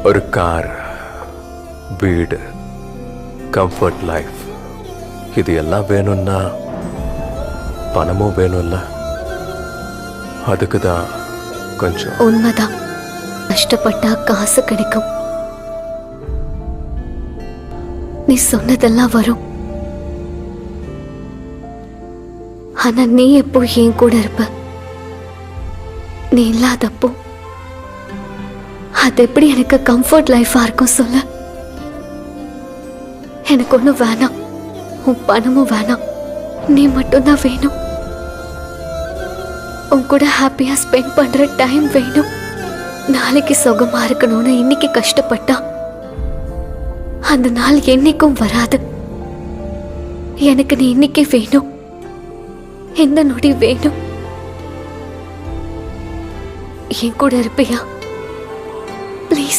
ஒரு கார், வீடு, comfort life, இது எல்லாம் வேணும்னா பணமும் வேணும்ல. அதுக்கு தான் கொஞ்சம். உண்மைதான், கஷ்டப்பட்டா காசு கிடைக்கும். நீ சொன்னதெல்லாம் வரும். ஆனா நீ எப்போ என் கூட இருப்ப? நீ இல்லாதப்போ அது எப்படி எனக்கு கம்ஃபர்ட் லைஃபா இருக்கும் சொல்ல? எனக்கு ஒன்றும் வேணாம், உன் பணமும் வேணாம், நீ மட்டும்தான் வேணும். உன் கூட ஹாப்பியா ஸ்பெண்ட் பண்ற டைம் வேணும். நாளைக்கு சுகமா இருக்கணும்னு இன்னைக்கு கஷ்டப்பட்டா அந்த நாள் என்னைக்கும் வராது. எனக்கு நீ இன்னைக்கு வேணும், இந்த நொடி வேணும். என் கூட இருப்பியா ப்ளீஸ்?